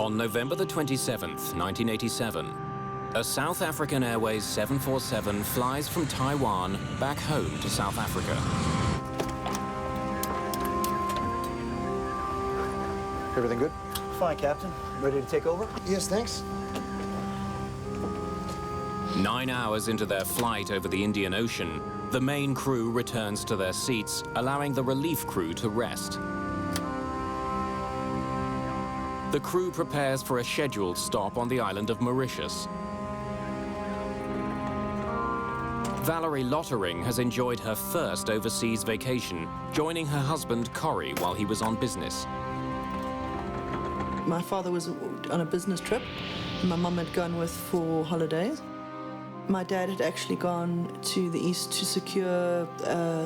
On November the 27th, 1987, a South African Airways 747 flies from Taiwan back home to South Africa. Everything good? Fine, Captain. Ready to take over? Yes, thanks. 9 hours into their flight over the Indian Ocean, the main crew returns to their seats, allowing the relief crew to rest. The crew prepares for a scheduled stop on the island of Mauritius. Valerie Lottering has enjoyed her first overseas vacation, joining her husband Corrie while he was on business. My father was on a business trip. My mum had gone with for holidays. My dad had actually gone to the east to secure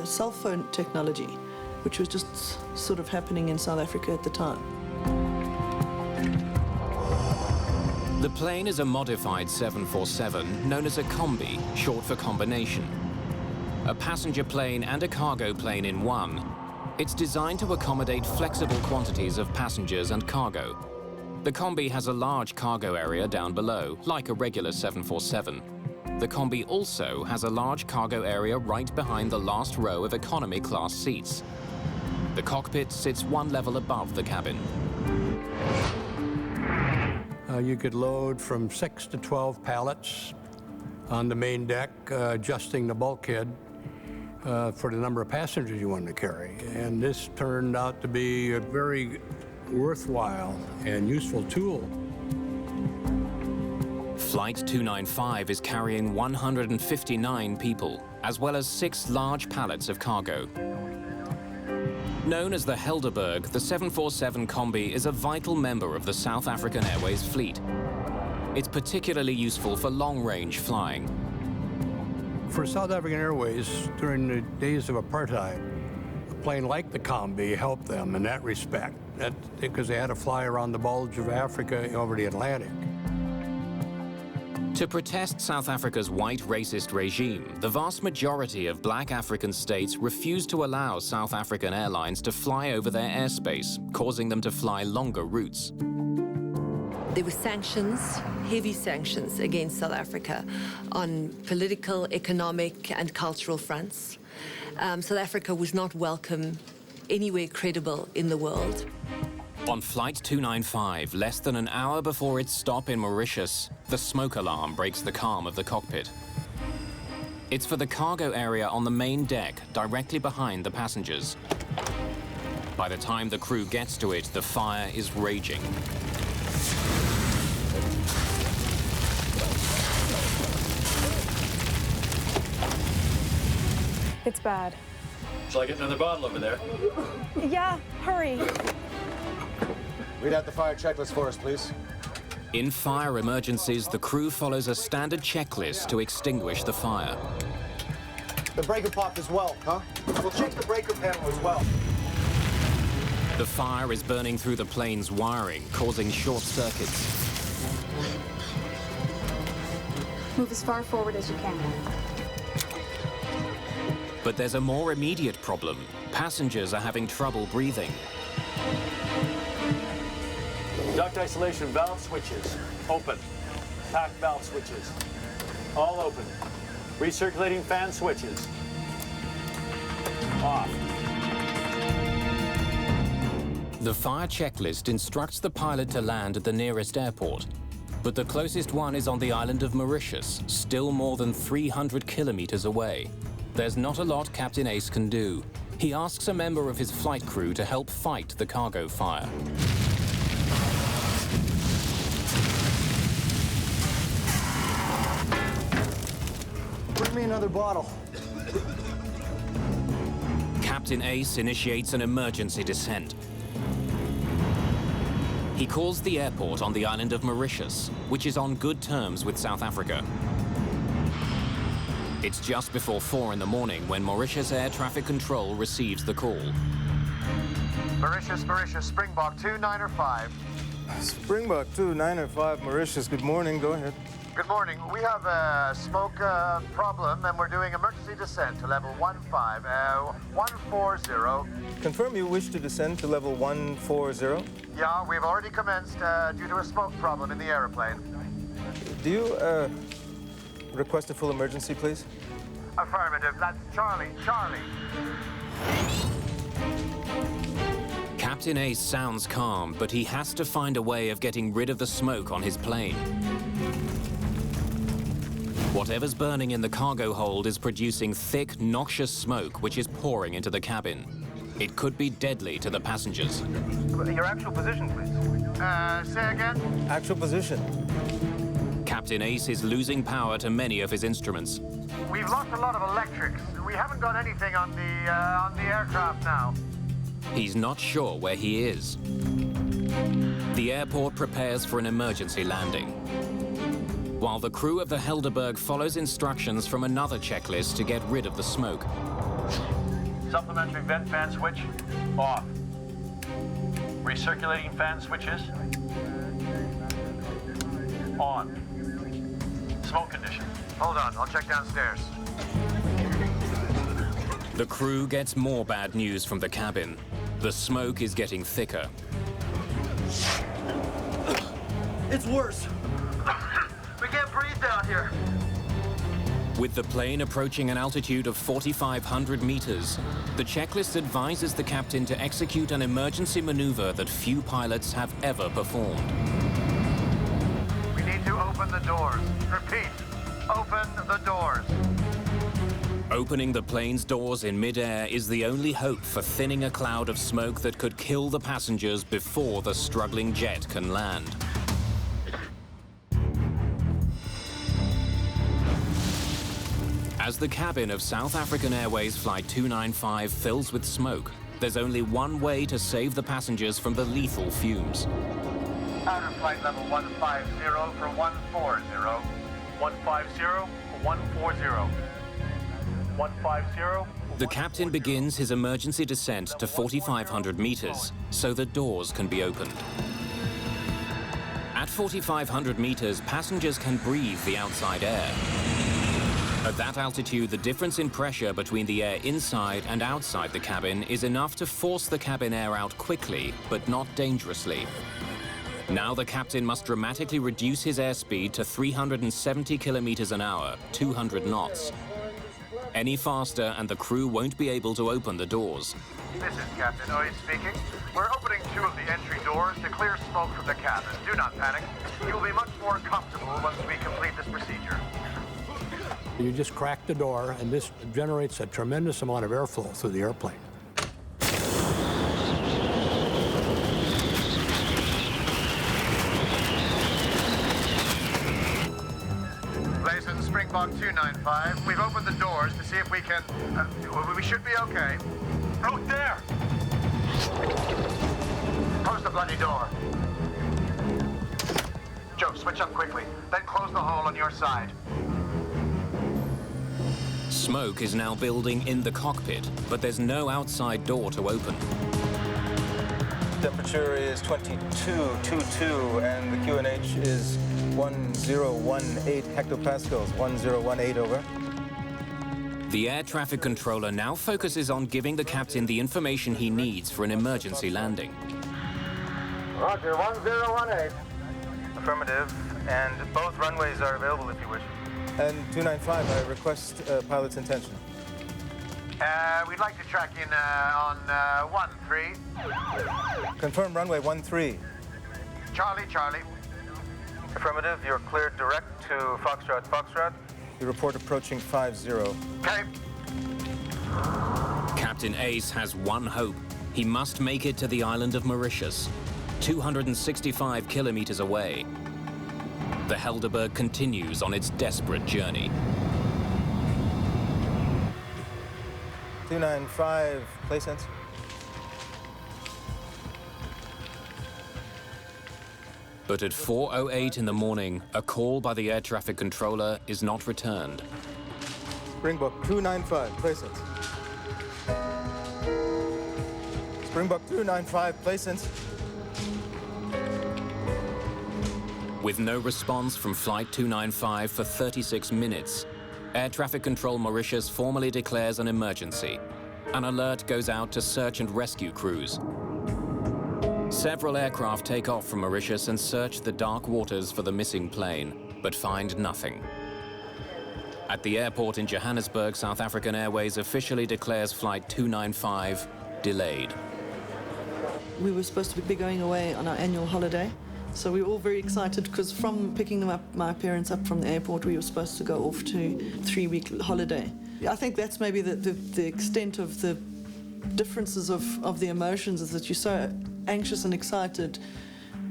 cell phone technology, which was just sort of happening in South Africa at the time. The plane is a modified 747 known as a combi, short for combination. A passenger plane and a cargo plane in one, it's designed to accommodate flexible quantities of passengers and cargo. The combi has a large cargo area down below, like a regular 747. The combi also has a large cargo area right behind the last row of economy class seats. The cockpit sits one level above the cabin. You could load from 6 to 12 pallets on the main deck, adjusting the bulkhead for the number of passengers you wanted to carry. And this turned out to be a very worthwhile and useful tool. Flight 295 is carrying 159 people, as well as 6 large pallets of cargo. Known as the Helderberg, the 747 combi is a vital member of the South African Airways fleet. It's particularly useful for long-range flying. For South African Airways, during the days of apartheid, a plane like the combi helped them in that respect, because they had to fly around the bulge of Africa over the Atlantic. To protest South Africa's white racist regime, the vast majority of black African states refused to allow South African Airlines to fly over their airspace, causing them to fly longer routes. There were sanctions, heavy sanctions against South Africa on political, economic, and cultural fronts. South Africa was not welcome anywhere credible in the world. On Flight 295, less than an hour before its stop in Mauritius, the smoke alarm breaks the calm of the cockpit. It's for the cargo area on the main deck, directly behind the passengers. By the time the crew gets to it, the fire is raging. It's bad. Shall I get another bottle over there? Yeah, hurry. Read out the fire checklist for us, please. In fire emergencies, the crew follows a standard checklist to extinguish the fire. The breaker popped as well, huh? We'll check the breaker panel as well. The fire is burning through the plane's wiring, causing short circuits. Move as far forward as you can. But there's a more immediate problem. Passengers are having trouble breathing. Duct isolation valve switches, open. Pack valve switches, all open. Recirculating fan switches, off. The fire checklist instructs the pilot to land at the nearest airport. But the closest one is on the island of Mauritius, still more than 300 kilometers away. There's not a lot Captain Ace can do. He asks a member of his flight crew to help fight the cargo fire. Bring me another bottle. Captain Ace initiates an emergency descent. He calls the airport on the island of Mauritius, which is on good terms with South Africa. It's just before 4 in the morning when Mauritius Air Traffic Control receives the call. Mauritius, Springbok 2905. Springbok 2905, Mauritius, good morning, go ahead. Good morning. We have a smoke problem, and we're doing emergency descent to level 140. Confirm you wish to descend to level 140? Yeah, we've already commenced due to a smoke problem in the airplane. Do you request a full emergency, please? Affirmative. That's Charlie. Charlie. Captain Ace sounds calm, but he has to find a way of getting rid of the smoke on his plane. Whatever's burning in the cargo hold is producing thick, noxious smoke which is pouring into the cabin. It could be deadly to the passengers. Your actual position, please. Say again? Actual position. Captain Ace is losing power to many of his instruments. We've lost a lot of electrics. We haven't got anything on the aircraft now. He's not sure where he is. The airport prepares for an emergency landing, while the crew of the Helderberg follows instructions from another checklist to get rid of the smoke. Supplementary vent fan switch, off. Recirculating fan switches, on. Smoke condition. Hold on, I'll check downstairs. The crew gets more bad news from the cabin. The smoke is getting thicker. It's worse. We can't breathe down here. With the plane approaching an altitude of 4,500 meters, the checklist advises the captain to execute an emergency maneuver that few pilots have ever performed. We need to open the doors. Repeat, open the doors. Opening the plane's doors in midair is the only hope for thinning a cloud of smoke that could kill the passengers before the struggling jet can land. As the cabin of South African Airways Flight 295 fills with smoke, there's only one way to save the passengers from the lethal fumes. Outer flight level 150 for 140. 150 for 140. 150. The captain begins his emergency descent to 4,500 meters so the doors can be opened. At 4,500 meters, passengers can breathe the outside air. At that altitude, the difference in pressure between the air inside and outside the cabin is enough to force the cabin air out quickly, but not dangerously. Now the captain must dramatically reduce his airspeed to 370 kilometers an hour, 200 knots. Any faster and the crew won't be able to open the doors. This is Captain Oye speaking. We're opening 2 of the entry doors to clear smoke from the cabin. Do not panic. You'll be much more comfortable once we complete this procedure. You just crack the door, and this generates a tremendous amount of airflow through the airplane. Blazen, Springbok 295. We've opened the doors to see if we can... we should be okay. Out there! Close the bloody door. Joe, switch up quickly. Then close the hole on your side. Smoke is now building in the cockpit, but there's no outside door to open. Temperature is 22.22, and the QNH is 1018 hectopascals. 1018 over. The air traffic controller now focuses on giving the captain the information he needs for an emergency landing. Roger, 1018. Affirmative, and both runways are available if you wish. And 295, I request pilot's intention. We'd like to track in on 13. Confirm runway 13. Charlie, Charlie. Affirmative, you're cleared direct to Foxtrot, Foxtrot. You report approaching 50. Okay. Captain Ace has one hope. He must make it to the island of Mauritius, 265 kilometers away. The Helderberg continues on its desperate journey. 295, play sense. But at 4:08 in the morning, a call by the air traffic controller is not returned. Springbok 295, play sense. Springbok 295, play sense. With no response from Flight 295 for 36 minutes, Air Traffic Control Mauritius formally declares an emergency. An alert goes out to search and rescue crews. Several aircraft take off from Mauritius and search the dark waters for the missing plane, but find nothing. At the airport in Johannesburg, South African Airways officially declares Flight 295 delayed. We were supposed to be going away on our annual holiday, so we were all very excited because from picking them up, my parents up from the airport, we were supposed to go off to a 3-week holiday. I think that's maybe the extent of the differences of the emotions, is that you're so anxious and excited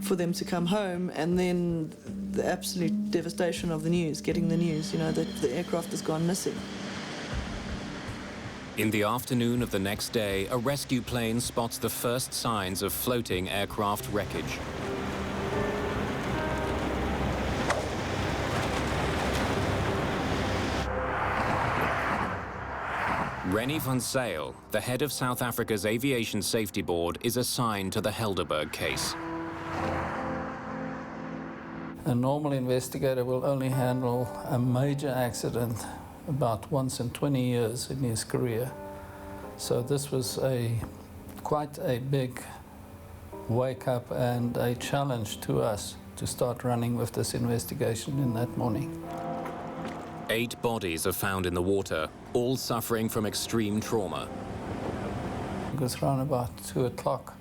for them to come home, and then the absolute devastation of the news, getting the news, you know, that the aircraft has gone missing. In the afternoon of the next day, a rescue plane spots the first signs of floating aircraft wreckage. Rennie van Zyl, the head of South Africa's Aviation Safety Board, is assigned to the Helderberg case. A normal investigator will only handle a major accident about once in 20 years in his career. So this was quite a big wake-up and a challenge to us to start running with this investigation in that morning. 8 bodies are found in the water, all suffering from extreme trauma. It was around about 2 o'clock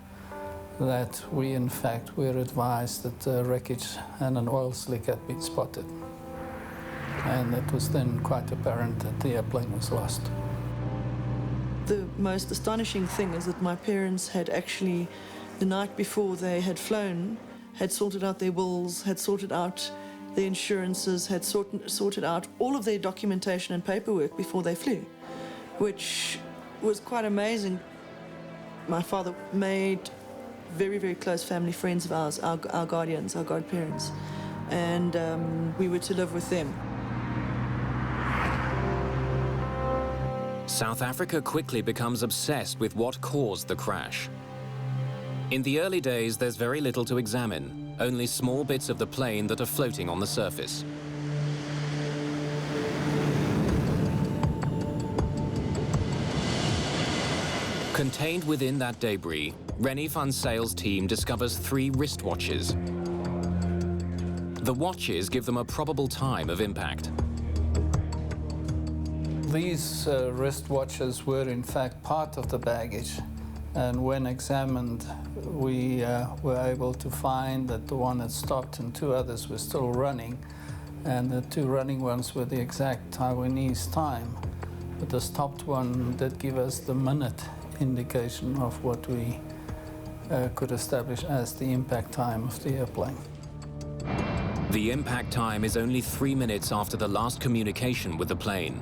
that we, in fact, were advised that wreckage and an oil slick had been spotted. And it was then quite apparent that the airplane was lost. The most astonishing thing is that my parents had actually, the night before they had flown, had sorted out their wills, had sorted out their insurances, had sorted out all of their documentation and paperwork before they flew, which was quite amazing. My father made very, very close family friends of ours, our guardians, our godparents, and we were to live with them. South Africa quickly becomes obsessed with what caused the crash. In the early days, there's very little to examine, only small bits of the plane that are floating on the surface. Contained within that debris, Rennie van Zyl's team discovers 3 wristwatches. The watches give them a probable time of impact. These wristwatches were in fact part of the baggage, and when examined we were able to find that the one had stopped and 2 others were still running, and the 2 running ones were the exact Taiwanese time, but the stopped one did give us the minute indication of what we could establish as the impact time of the airplane. The impact time is only 3 minutes after the last communication with the plane.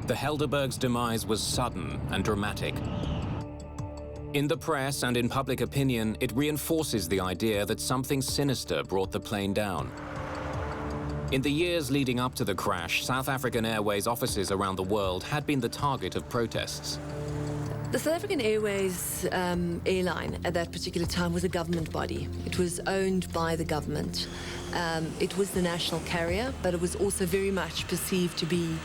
The Helderberg's demise was sudden and dramatic. In the press and in public opinion, it reinforces the idea that something sinister brought the plane down. In the years leading up to the crash, South African Airways offices around the world had been the target of protests. The South African Airways airline at that particular time was a government body. It was owned by the government. It was the national carrier, but it was also very much perceived to be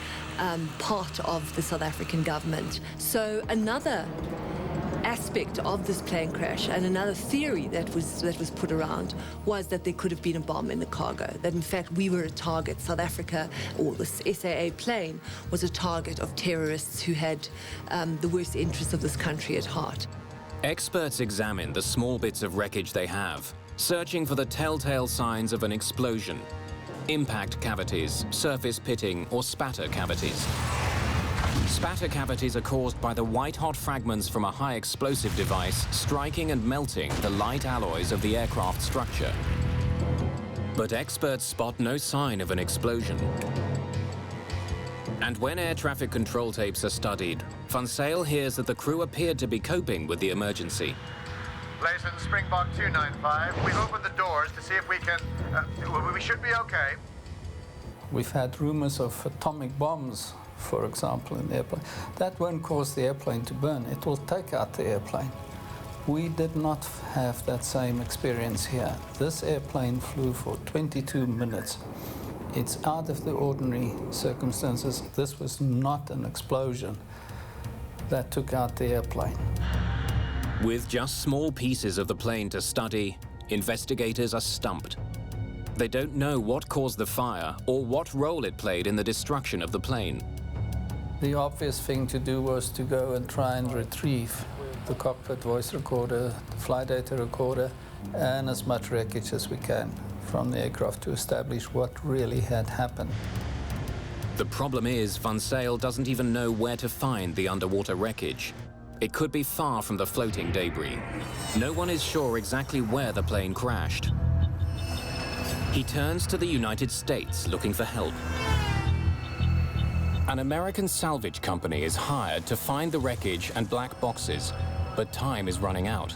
part of the South African government. So another aspect of this plane crash, and another theory that was put around, was that there could have been a bomb in the cargo, that in fact we were a target. South Africa, or this SAA plane, was a target of terrorists who had the worst interests of this country at heart. Experts examine the small bits of wreckage they have, searching for the telltale signs of an explosion: impact cavities, surface pitting, or spatter cavities. Spatter cavities are caused by the white-hot fragments from a high-explosive device striking and melting the light alloys of the aircraft structure. But experts spot no sign of an explosion. And when air traffic control tapes are studied, van Zyl hears that the crew appeared to be coping with the emergency. Layson, Springbok 295, we've opened the doors to see if we can... we should be okay. We've had rumors of atomic bombs, for example, in the airplane. That won't cause the airplane to burn. It will take out the airplane. We did not have that same experience here. This airplane flew for 22 minutes. It's out of the ordinary circumstances. This was not an explosion that took out the airplane. With just small pieces of the plane to study, investigators are stumped. They don't know what caused the fire or what role it played in the destruction of the plane. The obvious thing to do was to go and try and retrieve the cockpit voice recorder, the flight data recorder, and as much wreckage as we can from the aircraft to establish what really had happened. The problem is, Van Zyl doesn't even know where to find the underwater wreckage. It could be far from the floating debris. No one is sure exactly where the plane crashed. He turns to the United States looking for help. An American salvage company is hired to find the wreckage and black boxes, but time is running out.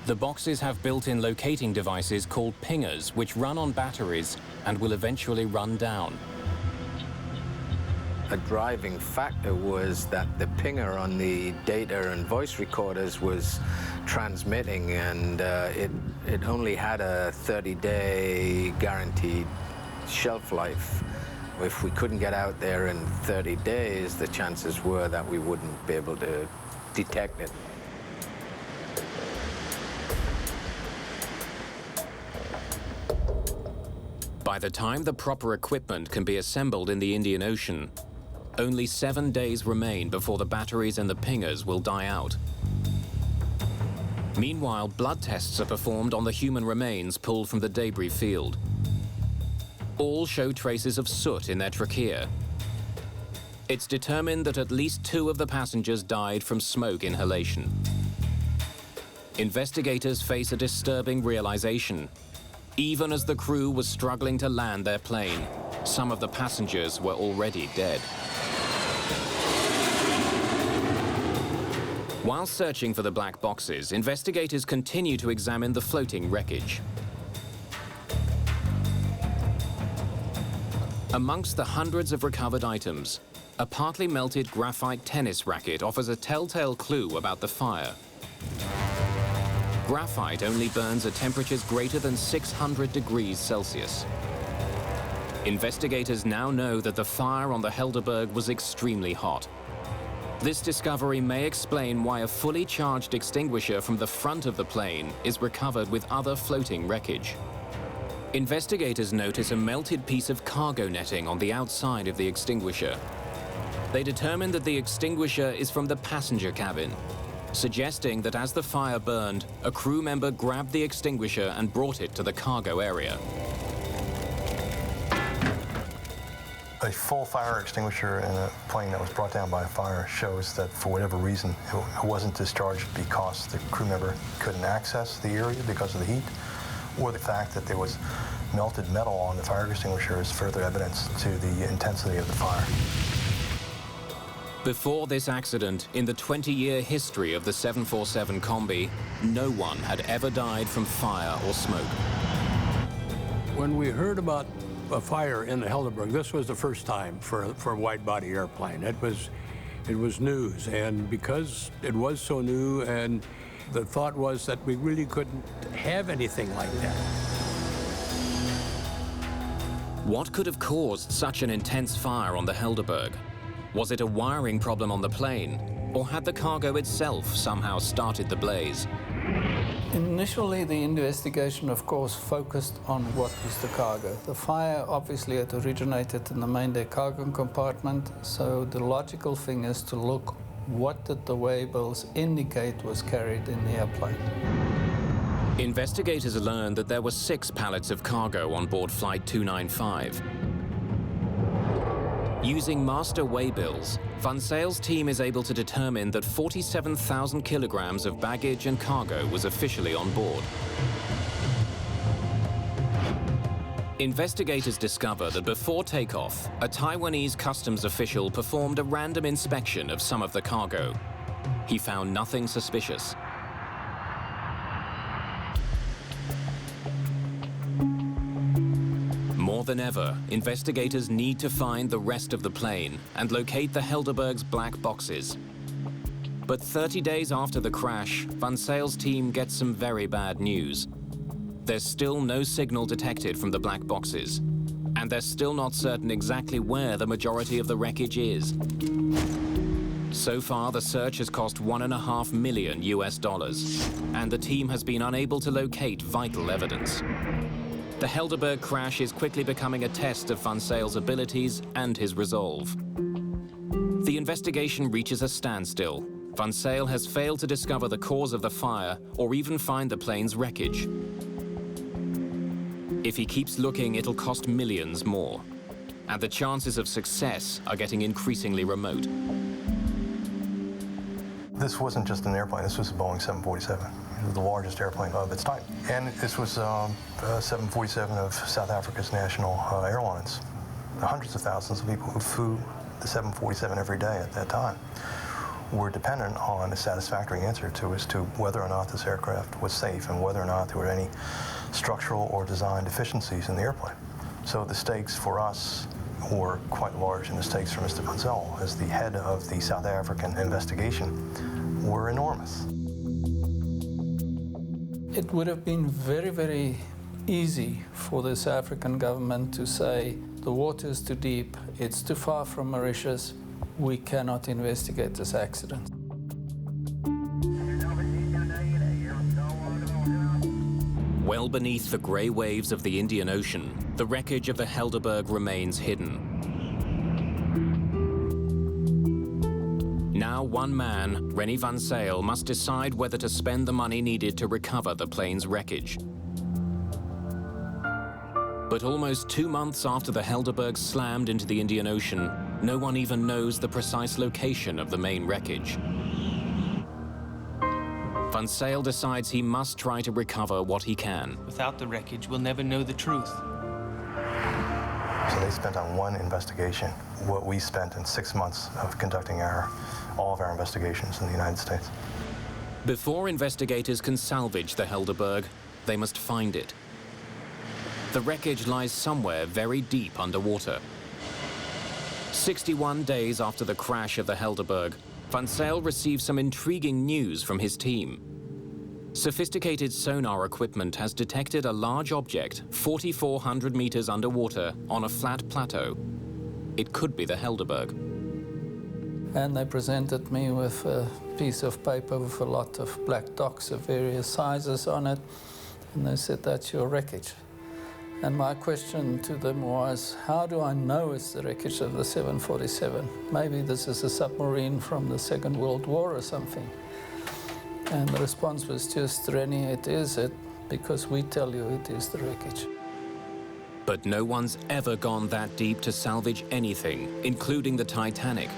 The boxes have built-in locating devices called pingers, which run on batteries and will eventually run down. A driving factor was that the pinger on the data and voice recorders was transmitting, and it only had a 30-day guaranteed shelf life. If we couldn't get out there in 30 days, the chances were that we wouldn't be able to detect it. By the time the proper equipment can be assembled in the Indian Ocean, only 7 days remain before the batteries and the pingers will die out. Meanwhile, blood tests are performed on the human remains pulled from the debris field. All show traces of soot in their trachea. It's determined that at least 2 of the passengers died from smoke inhalation. Investigators face a disturbing realization. Even as the crew was struggling to land their plane, some of the passengers were already dead. While searching for the black boxes, investigators continue to examine the floating wreckage. Amongst the hundreds of recovered items, a partly melted graphite tennis racket offers a telltale clue about the fire. Graphite only burns at temperatures greater than 600 degrees Celsius. Investigators now know that the fire on the Helderberg was extremely hot. This discovery may explain why a fully charged extinguisher from the front of the plane is recovered with other floating wreckage. Investigators notice a melted piece of cargo netting on the outside of the extinguisher. They determine that the extinguisher is from the passenger cabin, suggesting that as the fire burned, a crew member grabbed the extinguisher and brought it to the cargo area. A full fire extinguisher in a plane that was brought down by a fire shows that for whatever reason it wasn't discharged because the crew member couldn't access the area because of the heat, or the fact that there was melted metal on the fire extinguisher is further evidence to the intensity of the fire. Before this accident, in the 20-year history of the 747 combi, no one had ever died from fire or smoke. When we heard about a fire in the Helderberg, this was the first time for a wide-body airplane. It was news, and because it was so new, and the thought was that we really couldn't have anything like that. What could have caused such an intense fire on the Helderberg? Was it a wiring problem on the plane, or had the cargo itself somehow started the blaze? Initially, the investigation, of course, focused on what was the cargo. The fire obviously had originated in the Mayday cargo compartment, so the logical thing is to look what did the waybills indicate was carried in the airplane. Investigators learned that there were 6 pallets of cargo on board Flight 295. Using master waybills, Van Zyl's team is able to determine that 47,000 kilograms of baggage and cargo was officially on board. Investigators discover that before takeoff, a Taiwanese customs official performed a random inspection of some of the cargo. He found nothing suspicious. More than ever, investigators need to find the rest of the plane and locate the Helderberg's black boxes. But 30 days after the crash, Van Zyle's team gets some very bad news. There's still no signal detected from the black boxes, and they're still not certain exactly where the majority of the wreckage is. So far, the search has cost $1.5 million, and the team has been unable to locate vital evidence. The Helderberg crash is quickly becoming a test of Van Zyle's abilities and his resolve. The investigation reaches a standstill. Van Zyl has failed to discover the cause of the fire or even find the plane's wreckage. If he keeps looking, it'll cost millions more, and the chances of success are getting increasingly remote. This wasn't just an airplane, this was a Boeing 747. It was the largest airplane of its type. And this was a 747 of South Africa's national airlines. Hundreds of thousands of people who flew the 747 every day at that time were dependent on a satisfactory answer as to whether or not this aircraft was safe and whether or not there were any structural or design deficiencies in the airplane. So the stakes for us were quite large, and the stakes for Mr. Van Zyl as the head of the South African investigation were enormous. It would have been very, very easy for the South African government to say, the water is too deep, it's too far from Mauritius, we cannot investigate this accident. Well beneath the grey waves of the Indian Ocean, the wreckage of the Helderberg remains hidden. Now one man, René Van Zyl, must decide whether to spend the money needed to recover the plane's wreckage. But almost 2 months after the Helderberg slammed into the Indian Ocean, no one even knows the precise location of the main wreckage. Van Zyl decides he must try to recover what he can. Without the wreckage, we'll never know the truth. So they spent on one investigation what we spent in 6 months of conducting all of our investigations in the United States. Before investigators can salvage the Helderberg, they must find it. The wreckage lies somewhere very deep underwater. 61 days after the crash of the Helderberg, Van Zyl receives some intriguing news from his team. Sophisticated sonar equipment has detected a large object 4,400 meters underwater on a flat plateau. It could be the Helderberg. And they presented me with a piece of paper with a lot of black dots of various sizes on it, and they said, that's your wreckage. And my question to them was, how do I know it's the wreckage of the 747? Maybe this is a submarine from the Second World War or something. And the response was just, René, it is it, because we tell you it is the wreckage. But no one's ever gone that deep to salvage anything, including the Titanic.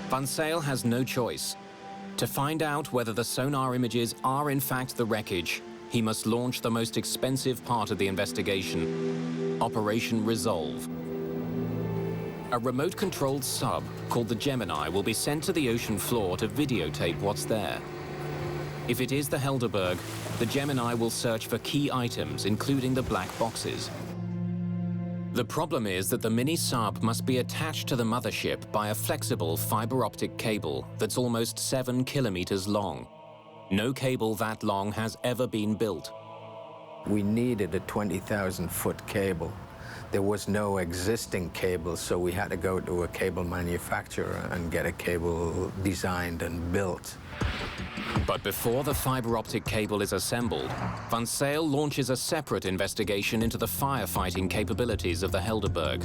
Van Zyl has no choice. To find out whether the sonar images are in fact the wreckage, he must launch the most expensive part of the investigation, Operation Resolve. A remote-controlled sub called the Gemini will be sent to the ocean floor to videotape what's there. If it is the Helderberg, the Gemini will search for key items, including the black boxes. The problem is that the mini-sub must be attached to the mothership by a flexible fiber-optic cable that's almost 7 kilometers long. No cable that long has ever been built. We needed a 20,000-foot cable. There was no existing cable, so we had to go to a cable manufacturer and get a cable designed and built. But before the fiber optic cable is assembled, Van Zyl launches a separate investigation into the firefighting capabilities of the Helderberg.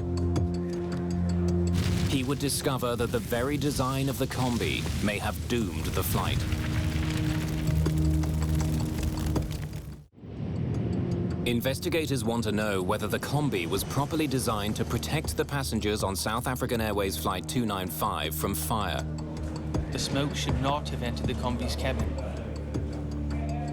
He would discover that the very design of the combi may have doomed the flight. Investigators want to know whether the combi was properly designed to protect the passengers on South African Airways Flight 295 from fire. The smoke should not have entered the combi's cabin.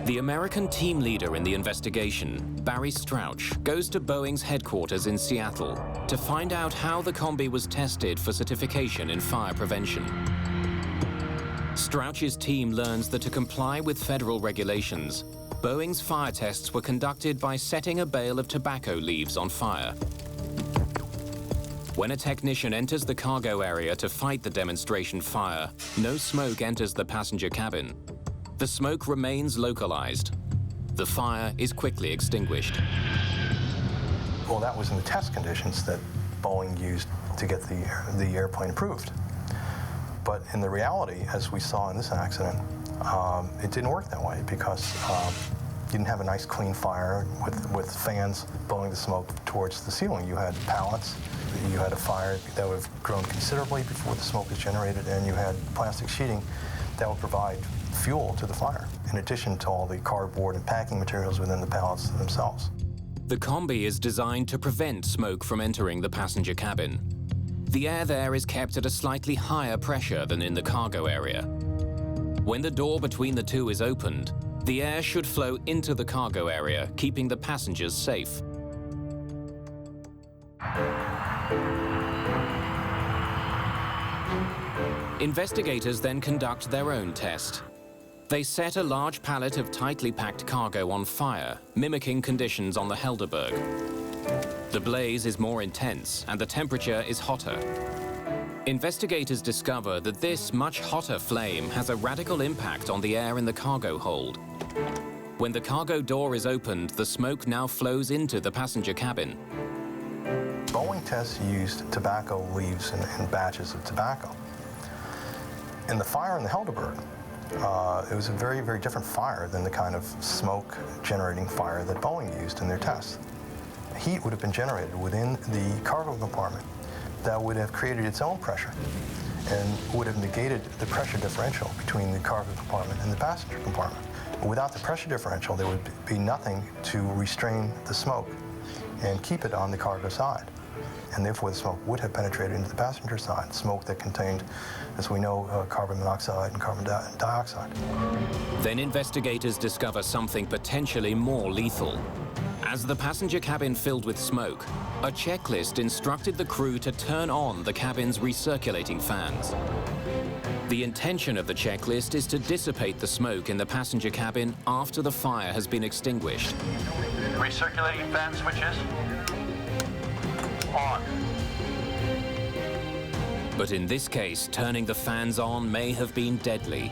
The American team leader in the investigation, Barry Strouch, goes to Boeing's headquarters in Seattle to find out how the combi was tested for certification in fire prevention. Strouch's team learns that to comply with federal regulations, Boeing's fire tests were conducted by setting a bale of tobacco leaves on fire. When a technician enters the cargo area to fight the demonstration fire, no smoke enters the passenger cabin. The smoke remains localized. The fire is quickly extinguished. Well, that was in the test conditions that Boeing used to get the airplane approved. But in the reality, as we saw in this accident, it didn't work that way because you didn't have a nice clean fire with fans blowing the smoke towards the ceiling. You had pallets, you had a fire that would have grown considerably before the smoke was generated, and you had plastic sheeting that would provide fuel to the fire, in addition to all the cardboard and packing materials within the pallets themselves. The combi is designed to prevent smoke from entering the passenger cabin. The air there is kept at a slightly higher pressure than in the cargo area. When the door between the two is opened, the air should flow into the cargo area, keeping the passengers safe. Investigators then conduct their own test. They set a large pallet of tightly packed cargo on fire, mimicking conditions on the Helderberg. The blaze is more intense and the temperature is hotter. Investigators discover that this much hotter flame has a radical impact on the air in the cargo hold. When the cargo door is opened, the smoke now flows into the passenger cabin. Boeing tests used tobacco leaves and batches of tobacco. In the fire in the Helderberg, it was a very, very different fire than the kind of smoke-generating fire that Boeing used in their tests. Heat would have been generated within the cargo compartment that would have created its own pressure and would have negated the pressure differential between the cargo compartment and the passenger compartment. Without the pressure differential, there would be nothing to restrain the smoke and keep it on the cargo side. And therefore, the smoke would have penetrated into the passenger side, smoke that contained, as we know, carbon monoxide and carbon dioxide. Then investigators discover something potentially more lethal. As the passenger cabin filled with smoke, a checklist instructed the crew to turn on the cabin's recirculating fans. The intention of the checklist is to dissipate the smoke in the passenger cabin after the fire has been extinguished. Recirculating fan switches on. But in this case, turning the fans on may have been deadly.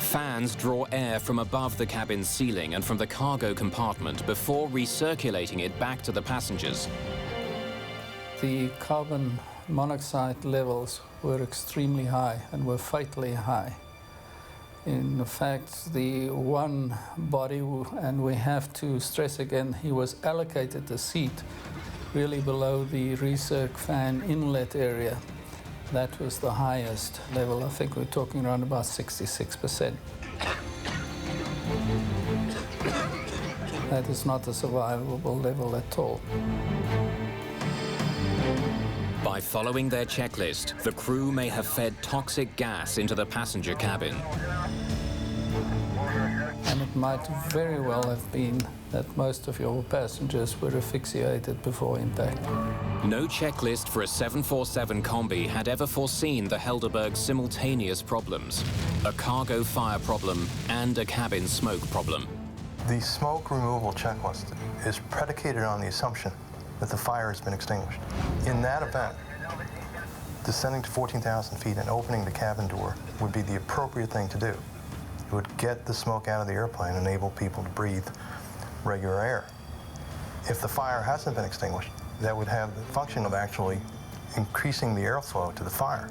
Fans draw air from above the cabin's ceiling and from the cargo compartment before recirculating it back to the passengers. The carbon monoxide levels were extremely high and were fatally high. In fact, the one body, and we have to stress again, he was allocated a seat really below the recirc fan inlet area. That was the highest level. I think we're talking around about 66%. That is not a survivable level at all. By following their checklist, the crew may have fed toxic gas into the passenger cabin. And it might very well have been that most of your passengers were asphyxiated before impact. No checklist for a 747 combi had ever foreseen the Helderberg's simultaneous problems, a cargo fire problem and a cabin smoke problem. The smoke removal checklist is predicated on the assumption that the fire has been extinguished. In that event, descending to 14,000 feet and opening the cabin door would be the appropriate thing to do. It would get the smoke out of the airplane and enable people to breathe regular air. If the fire hasn't been extinguished, that would have the function of actually increasing the airflow to the fire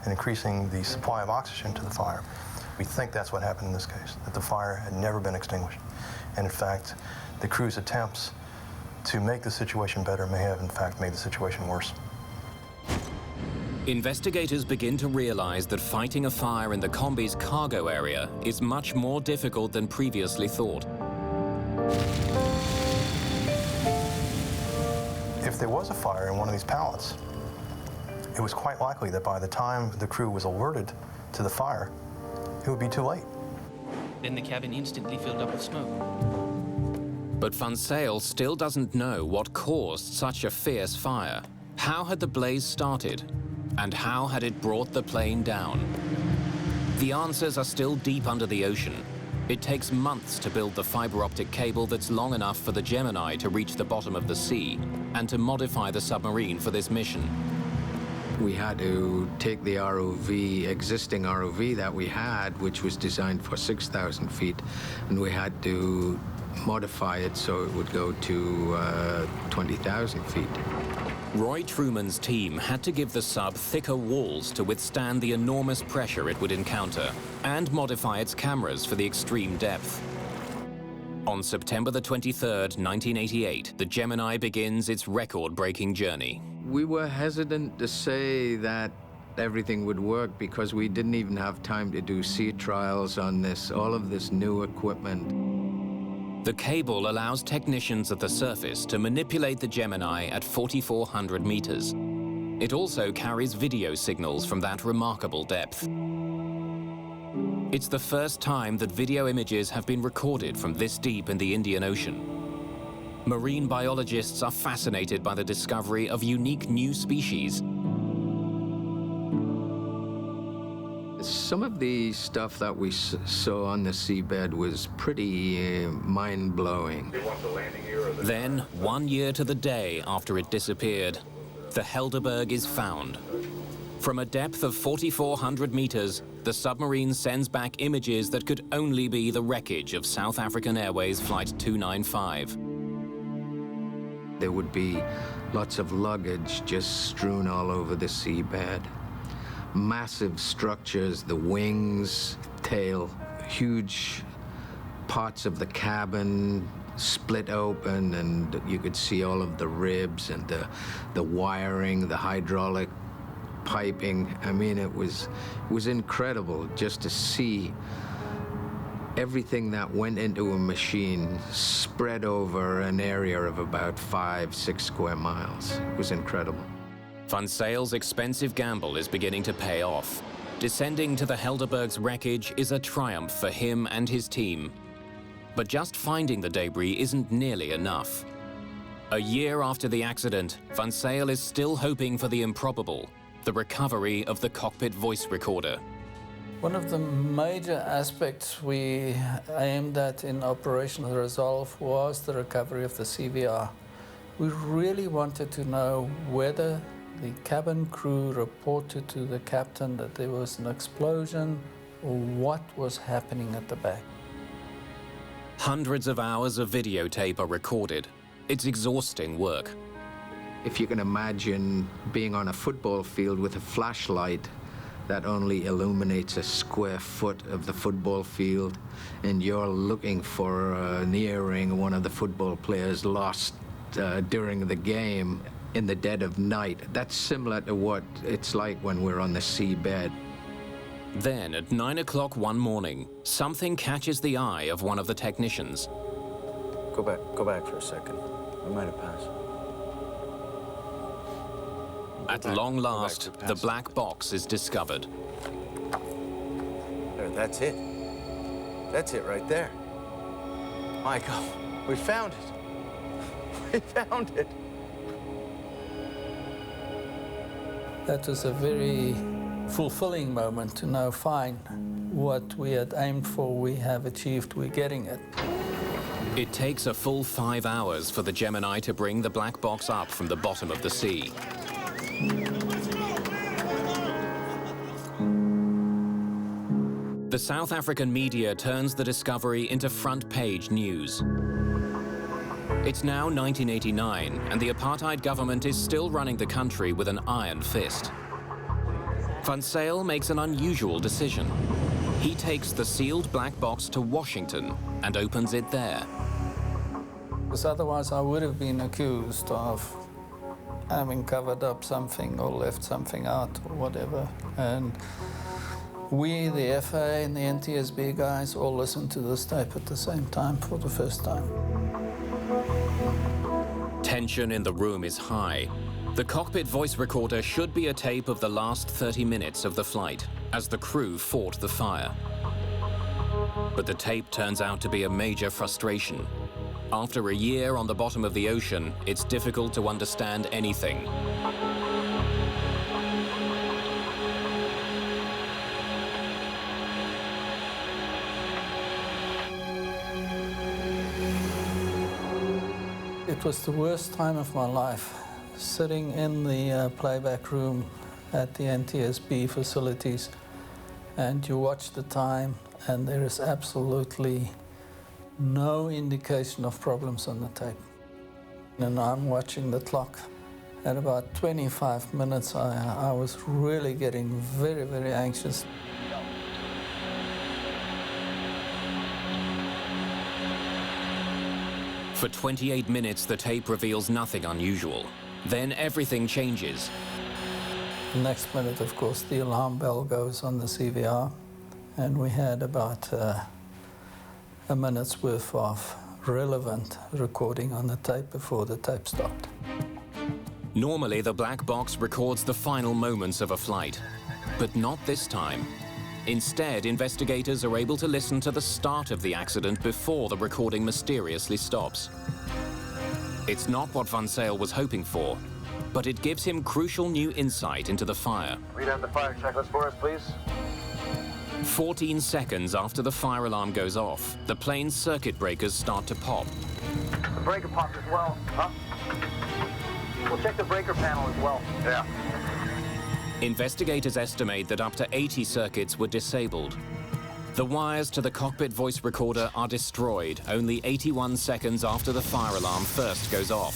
and increasing the supply of oxygen to the fire. We think that's what happened in this case, that the fire had never been extinguished. And in fact, the crew's attempts to make the situation better may have in fact made the situation worse. Investigators begin to realize that fighting a fire in the combi's cargo area is much more difficult than previously thought. If there was a fire in one of these pallets, it was quite likely that by the time the crew was alerted to the fire, it would be too late. Then the cabin instantly filled up with smoke. But Van Zyl still doesn't know what caused such a fierce fire. How had the blaze started? And how had it brought the plane down? The answers are still deep under the ocean. It takes months to build the fiber optic cable that's long enough for the Gemini to reach the bottom of the sea and to modify the submarine for this mission. We had to take the ROV, existing ROV that we had, which was designed for 6,000 feet, and we had to modify it so it would go to 20,000 feet. Roy Truman's team had to give the sub thicker walls to withstand the enormous pressure it would encounter and modify its cameras for the extreme depth. On September the 23rd, 1988, the Gemini begins its record-breaking journey. We were hesitant to say that everything would work because we didn't even have time to do sea trials on this, all of this new equipment. The cable allows technicians at the surface to manipulate the Gemini at 4,400 meters. It also carries video signals from that remarkable depth. It's the first time that video images have been recorded from this deep in the Indian Ocean. Marine biologists are fascinated by the discovery of unique new species. Some of the stuff that we saw on the seabed was pretty mind-blowing. Then, 1 year to the day after it disappeared, the Helderberg is found. From a depth of 4,400 meters, the submarine sends back images that could only be the wreckage of South African Airways Flight 295. There would be lots of luggage just strewn all over the seabed. Massive structures, the wings, tail, huge parts of the cabin split open, and you could see all of the ribs and the wiring, the hydraulic piping. I mean, it was incredible just to see everything that went into a machine spread over an area of about 5-6 square miles. It was incredible. Van Zyle's expensive gamble is beginning to pay off. Descending to the Helderberg's wreckage is a triumph for him and his team. But just finding the debris isn't nearly enough. A year after the accident, Van Zyl is still hoping for the improbable, the recovery of the cockpit voice recorder. One of the major aspects we aimed at in Operation Resolve was the recovery of the CVR. We really wanted to know whether the cabin crew reported to the captain that there was an explosion or what was happening at the back. Hundreds of hours of videotape are recorded. It's exhausting work. If you can imagine being on a football field with a flashlight that only illuminates a square foot of the football field, and you're looking for an earring one of the football players lost during the game in the dead of night. That's similar to what it's like when we're on the seabed. Then, at 9 o'clock one morning, something catches the eye of one of the technicians. Go back for a second. We might have passed. At long last, the black box is discovered. There, that's it. That's it right there. Michael, we found it. We found it. That was a very fulfilling moment to know, fine, what we had aimed for, we have achieved, we're getting it. It takes a full 5 hours for the Gemini to bring the black box up from the bottom of the sea. The South African media turns the discovery into front-page news. It's now 1989, and the apartheid government is still running the country with an iron fist. Van Zyl makes an unusual decision. He takes the sealed black box to Washington and opens it there. Because otherwise I would have been accused of having covered up something or left something out or whatever. And we, the FAA and the NTSB guys, all listened to this tape at the same time for the first time. Tension in the room is high. The cockpit voice recorder should be a tape of the last 30 minutes of the flight, as the crew fought the fire. But the tape turns out to be a major frustration. After a year on the bottom of the ocean, it's difficult to understand anything. It was the worst time of my life, sitting in the playback room at the NTSB facilities, and you watch the time, and there is absolutely no indication of problems on the tape. And I'm watching the clock. At about 25 minutes, I was really getting very, very anxious. For 28 minutes, the tape reveals nothing unusual. Then everything changes. The next minute, of course, the alarm bell goes on the CVR, and we had about a minute's worth of relevant recording on the tape before the tape stopped. Normally, the black box records the final moments of a flight, but not this time. Instead, investigators are able to listen to the start of the accident before the recording mysteriously stops. It's not what Van Zyl was hoping for, but it gives him crucial new insight into the fire. Read out the fire checklist for us, please. 14 seconds after the fire alarm goes off, the plane's circuit breakers start to pop. The breaker popped as well, huh? We'll check the breaker panel as well. Yeah. Investigators estimate that up to 80 circuits were disabled. The wires to the cockpit voice recorder are destroyed only 81 seconds after the fire alarm first goes off.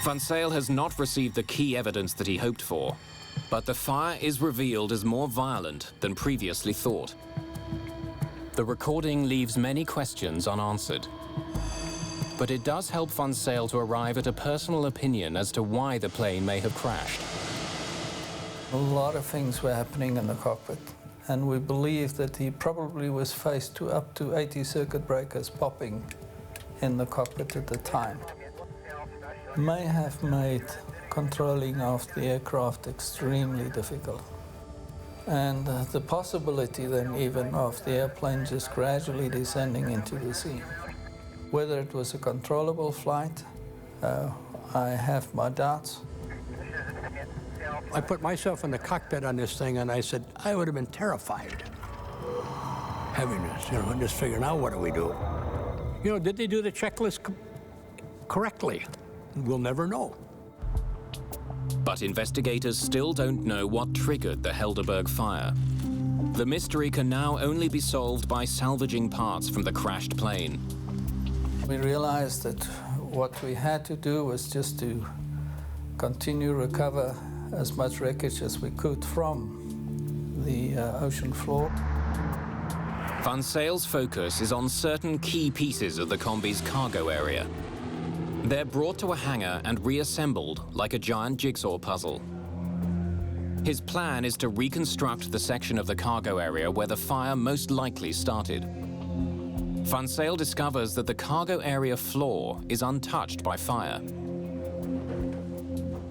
Van Zyl has not received the key evidence that he hoped for, but the fire is revealed as more violent than previously thought. The recording leaves many questions unanswered, but it does help Van Zyl to arrive at a personal opinion as to why the plane may have crashed. A lot of things were happening in the cockpit, and we believe that he probably was faced to up to 80 circuit breakers popping in the cockpit at the time. May have made controlling of the aircraft extremely difficult. And the possibility then even of the airplane just gradually descending into the sea. Whether it was a controllable flight, I have my doubts. I put myself in the cockpit on this thing, and I said, I would have been terrified. Having this, just figuring out what do we do. Did they do the checklist correctly? We'll never know. But investigators still don't know what triggered the Helderberg fire. The mystery can now only be solved by salvaging parts from the crashed plane. We realized that what we had to do was just to continue recover as much wreckage as we could from the ocean floor. Van Zyl's focus is on certain key pieces of the combi's cargo area. They're brought to a hangar and reassembled like a giant jigsaw puzzle. His plan is to reconstruct the section of the cargo area where the fire most likely started. Van Zyl discovers that the cargo area floor is untouched by fire.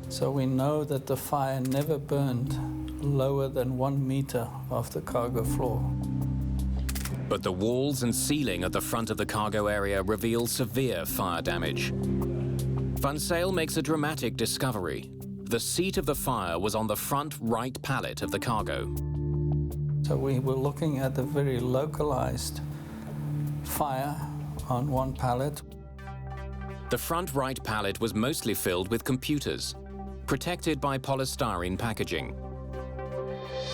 So we know that the fire never burned lower than 1 meter off the cargo floor. But the walls and ceiling at the front of the cargo area reveal severe fire damage. Van Zyl makes a dramatic discovery. The seat of the fire was on the front right pallet of the cargo. So we were looking at a very localized fire on one pallet. The front right pallet was mostly filled with computers, protected by polystyrene packaging.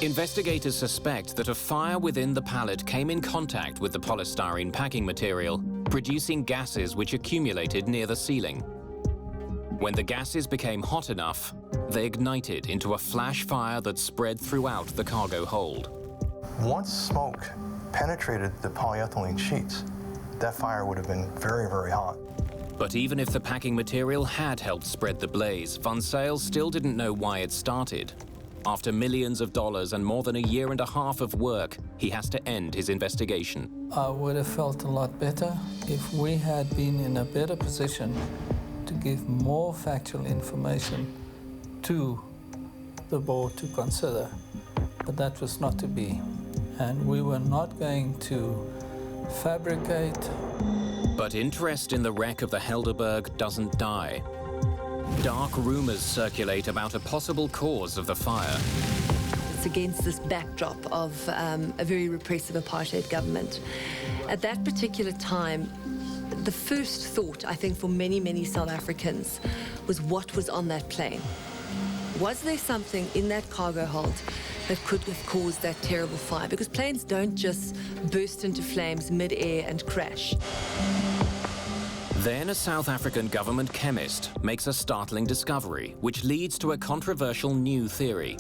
Investigators suspect that a fire within the pallet came in contact with the polystyrene packing material, producing gases which accumulated near the ceiling. When the gases became hot enough, they ignited into a flash fire that spread throughout the cargo hold. Once smoke penetrated the polyethylene sheets, that fire would have been very, very hot. But even if the packing material had helped spread the blaze, Van Zyl still didn't know why it started. After millions of dollars and more than a year and a half of work, he has to end his investigation. I would have felt a lot better if we had been in a better position to give more factual information to the board to consider. But that was not to be. And we were not going to fabricate. But interest in the wreck of the Helderberg doesn't die. Dark rumors circulate about a possible cause of the fire. It's against this backdrop of a very repressive apartheid government. At that particular time, the first thought, I think, for many, many South Africans was what was on that plane. Was there something in that cargo hold that could have caused that terrible fire? Because planes don't just burst into flames mid-air and crash. Then a South African government chemist makes a startling discovery, which leads to a controversial new theory.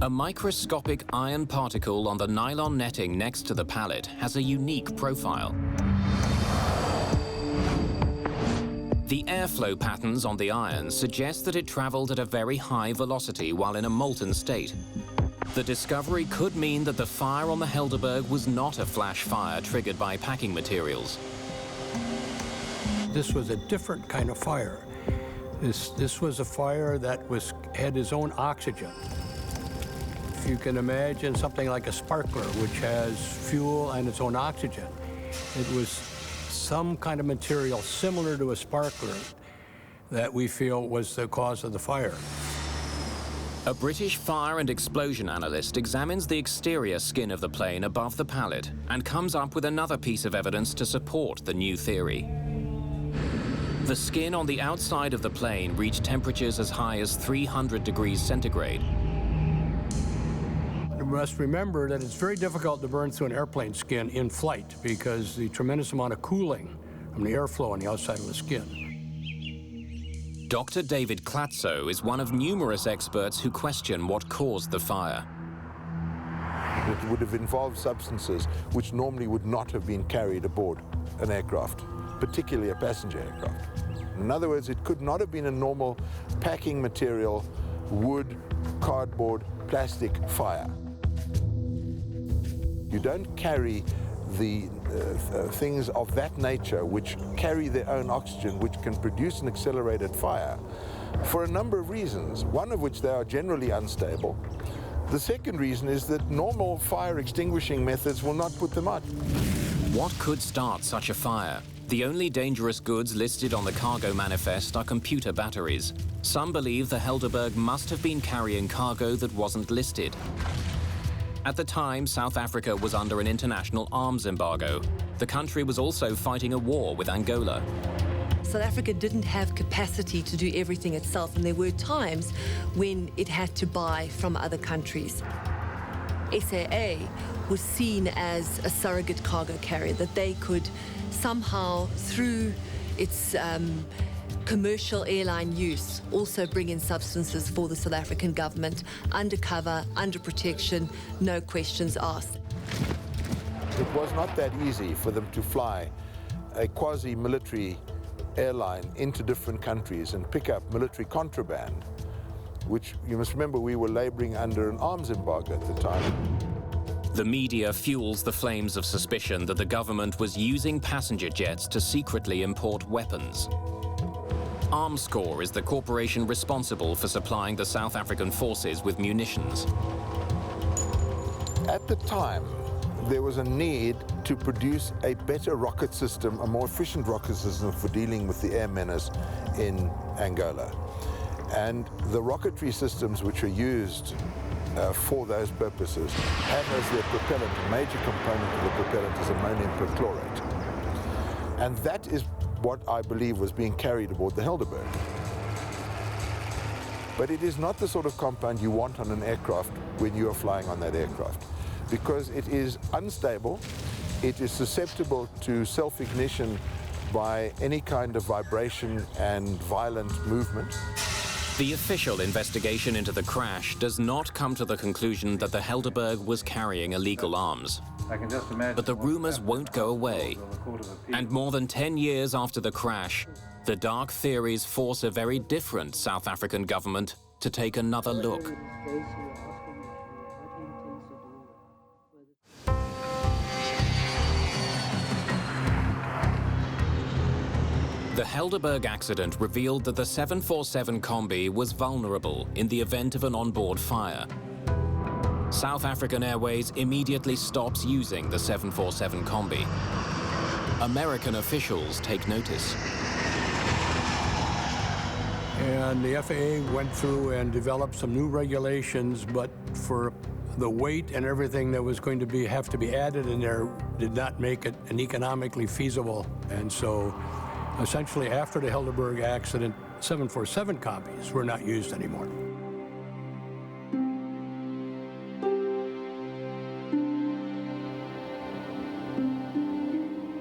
A microscopic iron particle on the nylon netting next to the pallet has a unique profile. The airflow patterns on the iron suggest that it traveled at a very high velocity while in a molten state. The discovery could mean that the fire on the Helderberg was not a flash fire triggered by packing materials. This was a different kind of fire. This was a fire that had its own oxygen. If you can imagine something like a sparkler, which has fuel and its own oxygen, it was some kind of material similar to a sparkler that we feel was the cause of the fire. A British fire and explosion analyst examines the exterior skin of the plane above the pallet and comes up with another piece of evidence to support the new theory. The skin on the outside of the plane reached temperatures as high as 300 degrees centigrade. You must remember that it's very difficult to burn through an airplane skin in flight because the tremendous amount of cooling from the airflow on the outside of the skin. Dr. David Klatzo is one of numerous experts who question what caused the fire. It would have involved substances which normally would not have been carried aboard an aircraft, particularly a passenger aircraft. In other words, it could not have been a normal packing material, wood, cardboard, plastic fire. You don't carry the things of that nature which carry their own oxygen, which can produce an accelerated fire, for a number of reasons, one of which they are generally unstable. The second reason is that normal fire extinguishing methods will not put them out. What could start such a fire? The only dangerous goods listed on the cargo manifest are computer batteries. Some believe the Helderberg must have been carrying cargo that wasn't listed. At the time, South Africa was under an international arms embargo. The country was also fighting a war with Angola. South Africa didn't have capacity to do everything itself, and there were times when it had to buy from other countries. SAA was seen as a surrogate cargo carrier, that they could somehow, through its commercial airline use, also bring in substances for the South African government, undercover, under protection, no questions asked. It was not that easy for them to fly a quasi-military airline into different countries and pick up military contraband, which you must remember we were laboring under an arms embargo at the time. The media fuels the flames of suspicion that the government was using passenger jets to secretly import weapons. Armscor is the corporation responsible for supplying the South African forces with munitions. At the time, there was a need to produce a better rocket system, a more efficient rocket system for dealing with the air menace in Angola. And the rocketry systems which are used for those purposes have as their propellant, a major component of the propellant is ammonium perchlorate. And that is what I believe was being carried aboard the Helderberg. But it is not the sort of compound you want on an aircraft when you are flying on that aircraft, because it is unstable, it is susceptible to self-ignition by any kind of vibration and violent movement. The official investigation into the crash does not come to the conclusion that the Helderberg was carrying illegal arms. But the rumors won't go away. And more than 10 years after the crash, the dark theories force a very different South African government to take another look. The Helderberg accident revealed that the 747 combi was vulnerable in the event of an onboard fire. South African Airways immediately stops using the 747 combi. American officials take notice. And the FAA went through and developed some new regulations, but for the weight and everything that was going to have to be added in there did not make it an economically feasible. And so essentially after the Helderberg accident, 747 combis were not used anymore.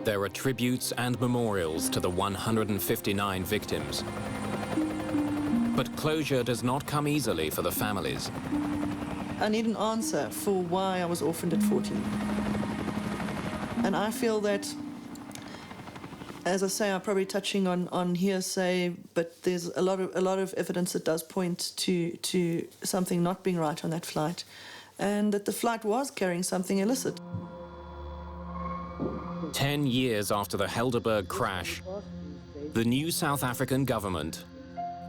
There are tributes and memorials to the 159 victims. But closure does not come easily for the families. I need an answer for why I was orphaned at 14. And I feel that, as I say, I'm probably touching on hearsay, but there's a lot of evidence that does point to something not being right on that flight, and that the flight was carrying something illicit. 10 years after the Helderberg crash, the new South African government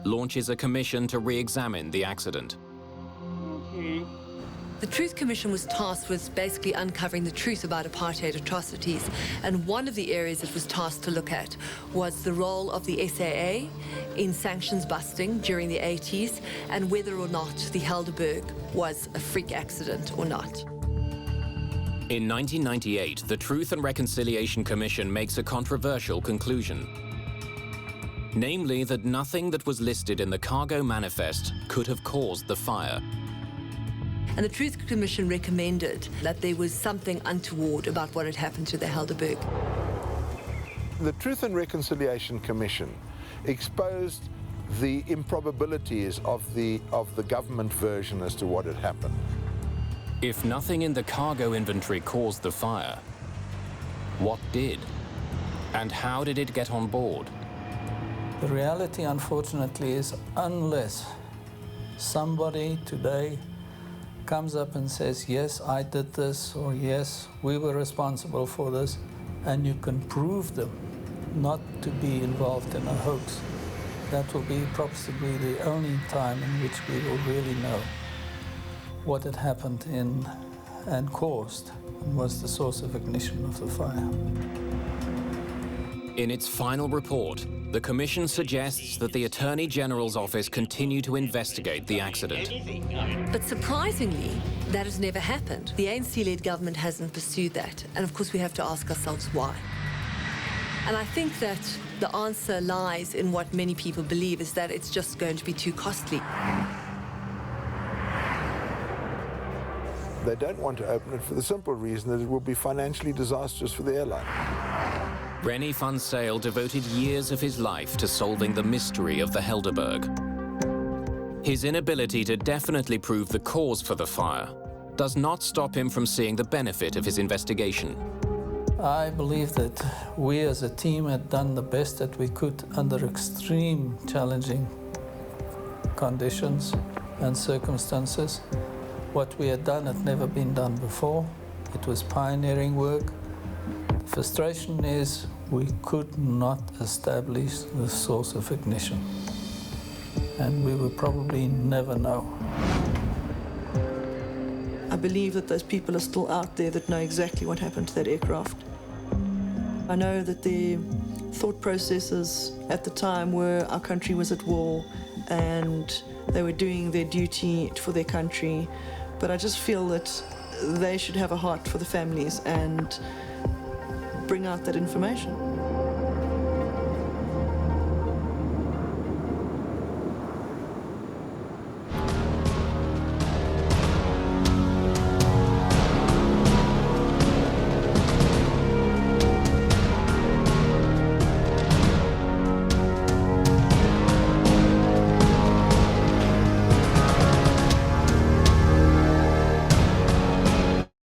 launches a commission to re-examine the accident. The Truth Commission was tasked with basically uncovering the truth about apartheid atrocities, and one of the areas it was tasked to look at was the role of the SAA in sanctions busting during the 80s, and whether or not the Helderberg was a freak accident or not. In 1998, the Truth and Reconciliation Commission makes a controversial conclusion. Namely, that nothing that was listed in the cargo manifest could have caused the fire. And the Truth Commission recommended that there was something untoward about what had happened to the Helderberg. The Truth and Reconciliation Commission exposed the improbabilities of the government version as to what had happened. If nothing in the cargo inventory caused the fire, what did? And how did it get on board? The reality, unfortunately, is unless somebody today comes up and says, yes, I did this, or yes, we were responsible for this, and you can prove them not to be involved in a hoax, that will be possibly the only time in which we will really know what had happened and caused and was the source of ignition of the fire. In its final report, the Commission suggests that the Attorney General's office continue to investigate the accident. But surprisingly, that has never happened. The ANC-led government hasn't pursued that, and of course we have to ask ourselves why. And I think that the answer lies in what many people believe, is that it's just going to be too costly. They don't want to open it for the simple reason that it will be financially disastrous for the airline. Rennie van Zyl devoted years of his life to solving the mystery of the Helderberg. His inability to definitely prove the cause for the fire does not stop him from seeing the benefit of his investigation. I believe that we as a team had done the best that we could under extreme challenging conditions and circumstances. What we had done had never been done before. It was pioneering work. The frustration is we could not establish the source of ignition, and we will probably never know. I believe that those people are still out there that know exactly what happened to that aircraft. I know that their thought processes at the time were our country was at war and they were doing their duty for their country, but I just feel that they should have a heart for the families and bring out that information.